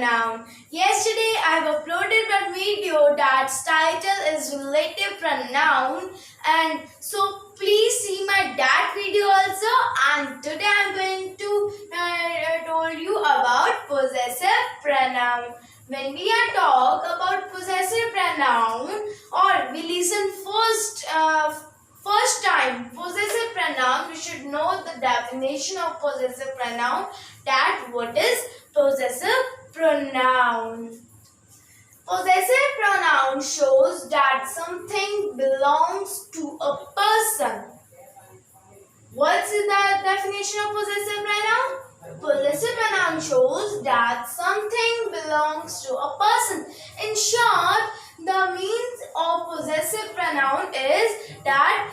pronoun. Yesterday I have uploaded a video that's title is relative pronoun, and so please see my that video also. And today I'm going to told you about possessive pronoun. When we are talk about possessive pronoun, or we listen first time possessive pronoun, we should know the definition of possessive pronoun. That what is possessive pronoun? Possessive pronoun shows that something belongs to a person. What's the definition of possessive pronoun? Possessive pronoun shows that something belongs to a person. In short, the means of possessive pronoun is that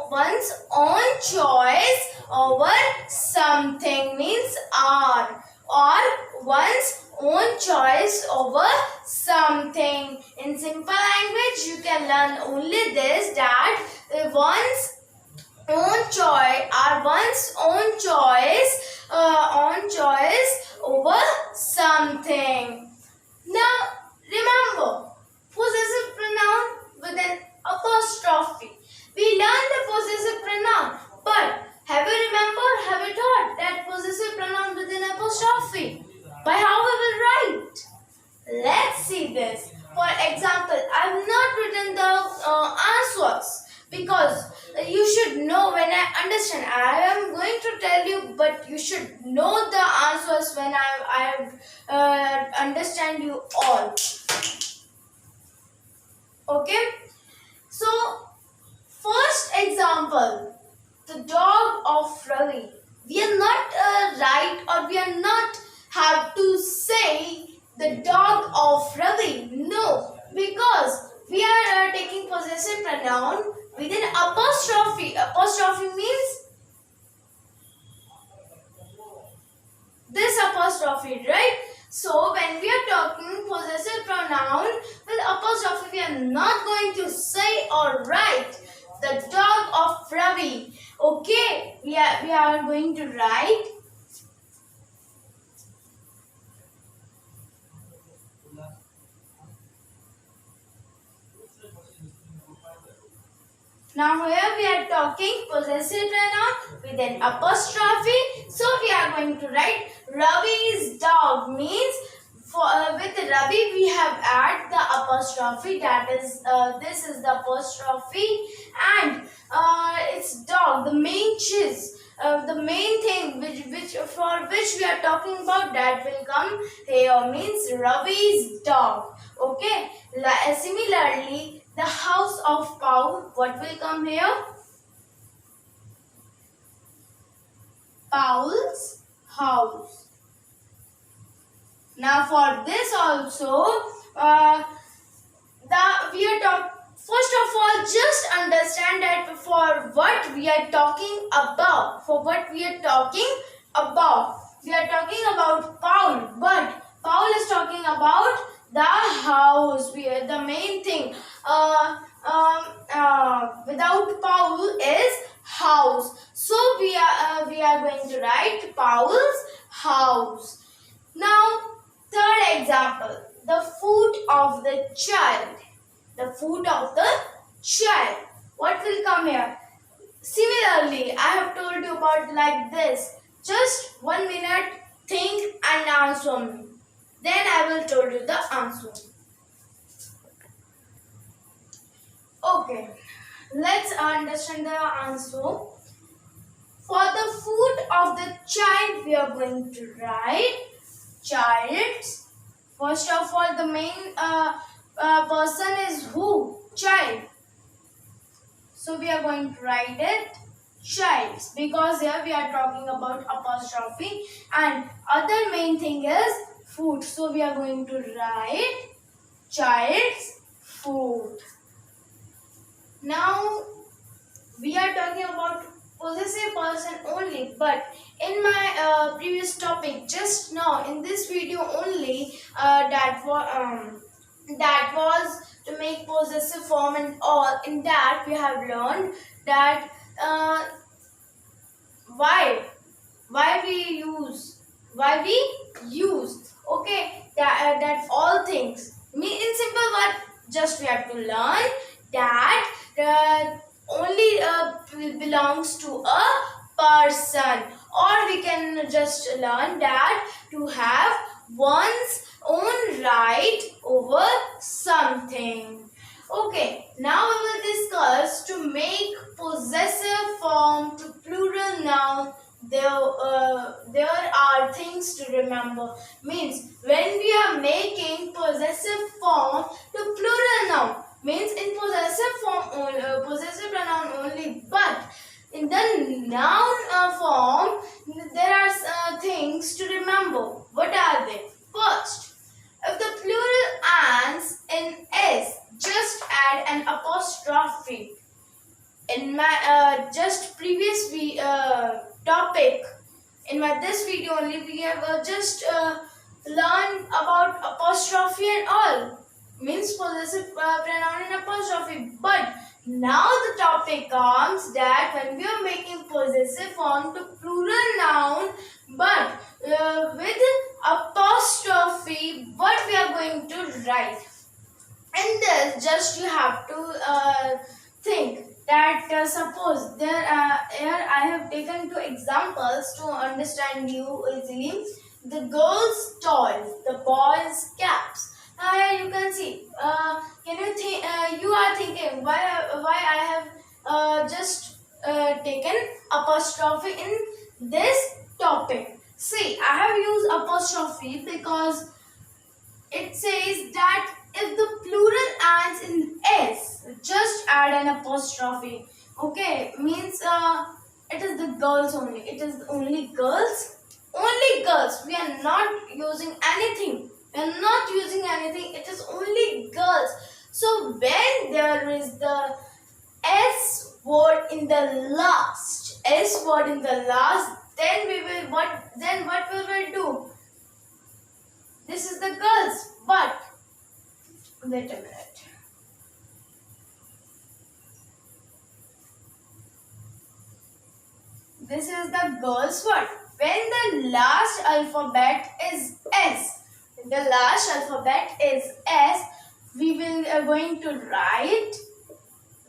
one's own choice over something, means are, or one's own choice over something. In simple language, you can learn only this, that one's own choice or one's own choice over something. Now remember, possessive pronoun with an apostrophe. We learned the possessive pronoun, but have you thought that possessive pronoun with an apostrophe? By how we will write? Let's see this. For example, I have not written the answers because you should know when I understand. I am going to tell you, but you should know the answers when I understand you all. Okay. So, first example, the dog of Ravi. We are not right, or we are not have to say the dog of Ravi. No, because we are taking possessive pronoun with an apostrophe. Apostrophe means this apostrophe, right? So when we are talking possessive pronoun with apostrophe, we are not going to say or write the dog of Ravi. Okay, we are going to write now. Here we are talking possessive pronoun with an apostrophe. So we are going to write Ravi's dog, means with Ravi we have add the apostrophe, that is this is the apostrophe, and it's dog, the main cheese, the main thing which we are talking about, that will come here, means Ravi's dog. Okay, similarly the house of Paul, what will come here? Paul's house. Now for this also, we are talking. First of all, just understand that for what we are talking about. For what we are talking about, we are talking about Paul, but Paul is talking about the house. The main thing without Paul is house. So we are going to write Paul's house. Now, third example, the foot of the child. The foot of the child. What will come here? Similarly, I have told you about like this. Just 1 minute, think and answer me. Then I will tell you the answer. Okay, let's understand the answer. For the foot of the child, we are going to write child's. First of all, the main person is who? Child. So we are going to write it child's, because here we are talking about apostrophe, and other main thing is food. So we are going to write child's food. Now we are talking about possessive person only, but in my previous topic just now in this video only, that was to make possessive form and all. In that we have learned that why we use why we use. Okay, that's all things. In simple word, just we have to learn that only belongs to a person, or we can just learn that to have one's own right over something. Okay, now we will discuss to make possessive form to plural noun. There are things to remember. Means when we are making possessive form to plural noun, means in possessive form, possessive pronoun only, but in the noun form, there are things to remember. What are they? First, if the plural ends in s, just add an apostrophe. In my just previous topic, in my this video only, we have just learned about apostrophe and all. Means possessive pronoun and apostrophe. But now the topic comes that when we are making possessive form to plural noun, but with apostrophe, what we are going to write. In this, just you have to think that suppose here I have taken two examples to understand you easily. The girls' toys, the boys' caps. You can see. Can you think? You are thinking why I have just taken apostrophe in this topic. See, I have used apostrophe because it says that if the plural ends in s, just add an apostrophe. Okay, means it is the girls only. It is only girls. Only girls. We are not using anything. We are not using anything. It is only girls. So when there is the s word in the last, s word in the last, then we will what? Then what we will do? This is the girls, but wait a minute. This is the girls word. When the last alphabet is S, we will going to write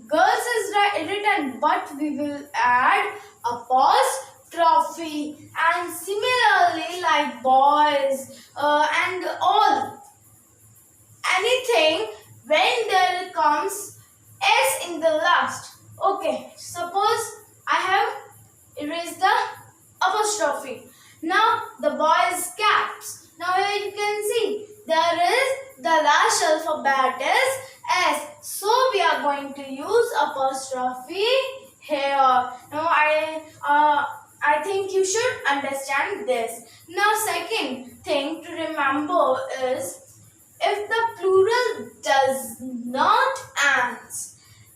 girls is written, but we will add apostrophe, and similarly like boys and all. Anything when there comes s in the last. Okay, suppose I have erased the apostrophe. Now the boys' caps. Now here you can see there is the last alphabet is s. So we are going to use apostrophe here. Now I think you should understand this. Now second thing to remember is if the plural does not end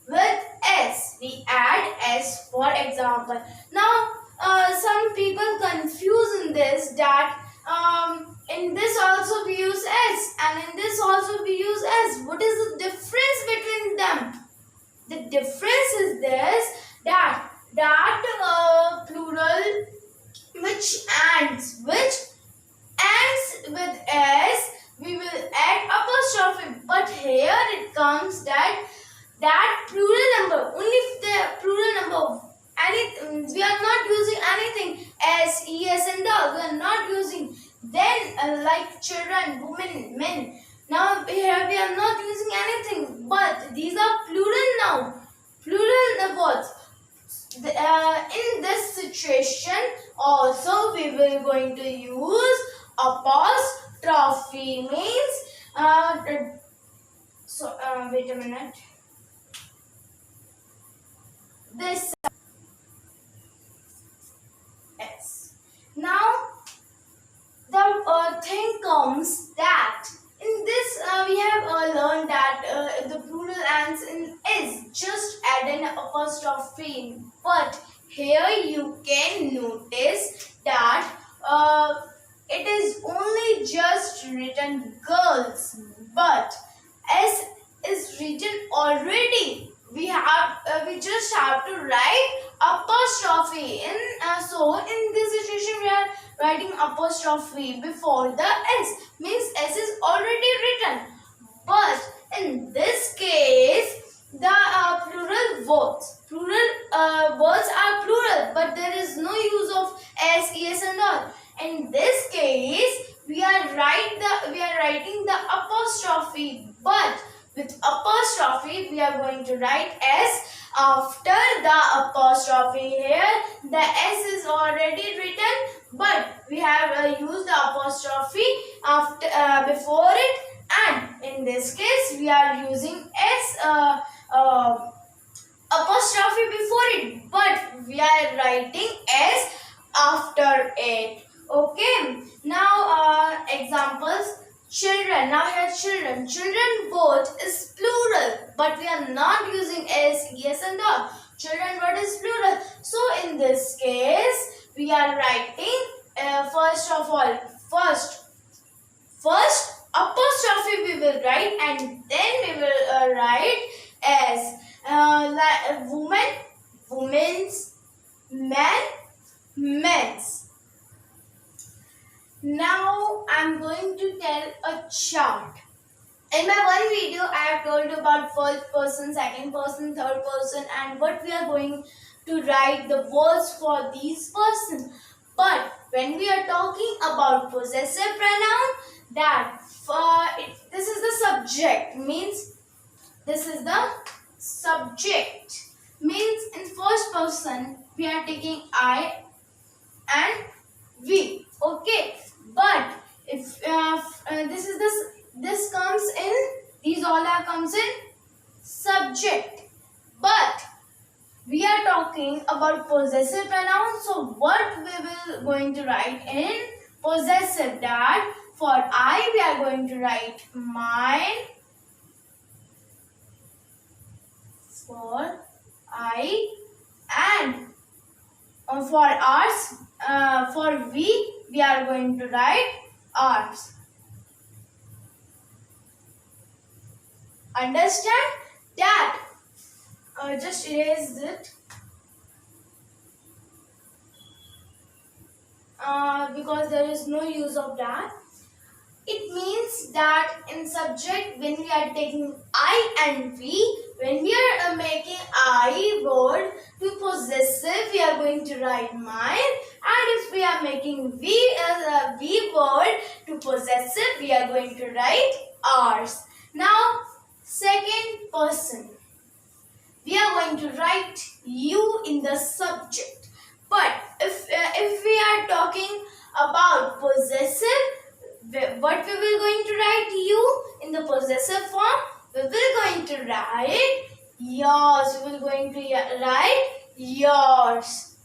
with s, we add s for example. Now, some people confuse in this that in this also we use s and in this also we use s. What is the difference between them? The difference is this that plural which ends with s, we will add apostrophe, but here it comes that plural number, only if the plural number, we are not using anything s, es and all, we are not using. Then like children, women, men, now here we are not using anything, but these are plural now, plural words. In this situation also we will going to use apostrophe, means wait a minute, this s. Now the thing comes that in this we have learned that the plural ends in is, just add an apostrophe, but here you can notice that it is only just written girls, but s is written already. We just have to write apostrophe in. So in this situation we are writing apostrophe before the S. Means S is already written. But in this case, the plural words. Words are plural, but there is no use of S, es and all. In this case, we are writing the apostrophe, but with apostrophe we are going to write S after the apostrophe. Here the S is already written, but we have used the apostrophe after before it, and in this case we are using S apostrophe before it, but we are writing S after it. Okay, now examples. Children. Now here children. Children word is plural, but we are not using S, yes and all. Children word is plural. So in this case, we are writing first apostrophe we will write, and then we will write S. Like woman, women's, man, men's. Now I'm going to tell a chart. In my one video, I have told you about first person, second person, third person, and what we are going to write the words for these persons. But when we are talking about possessive pronoun, that this is the subject. Means this is the subject. Means in first person we are taking I and we. Okay. But if this comes in, these all are comes in subject. But we are talking about possessive pronouns. So what we will going to write in possessive? That for I we are going to write mine. For I, and for ours, for we are going to write ours. Understand that? Just erase it. Because there is no use of that. It means that in subject, when we are taking I and we, when we are making I word to possessive, we are going to write mine. And if we are making we word to possessive, we are going to write ours. Now, second person. We are going to write you in the subject. But if we are talking about possessive, what we will going to write you in the possessive form? We will going to write yours. We will going to write yours.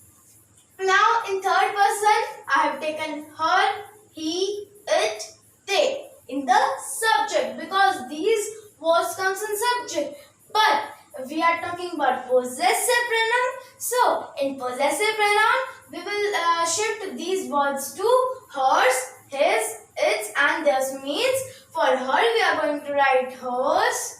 Now in third person, I have taken her, he, it, they in the subject, because these words comes in subject. But we are talking about possessive pronoun. So in possessive pronoun, we will shift these words to hers, his, its and theirs. Means for her we are going to write hers,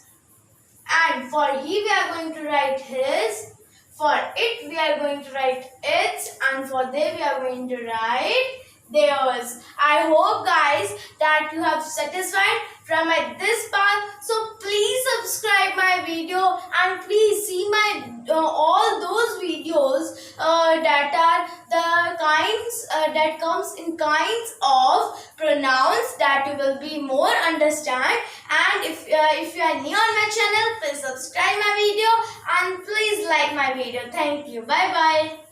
and for he we are going to write his, for it we are going to write its, and for they we are going to write theirs. I hope guys that you have satisfied from this part. So please subscribe my video and please see my all those videos that are the kinds that comes in kinds of pronouns, that you will be more understand. And if you are new on my channel, please subscribe my video and please like my video. Thank you. Bye bye.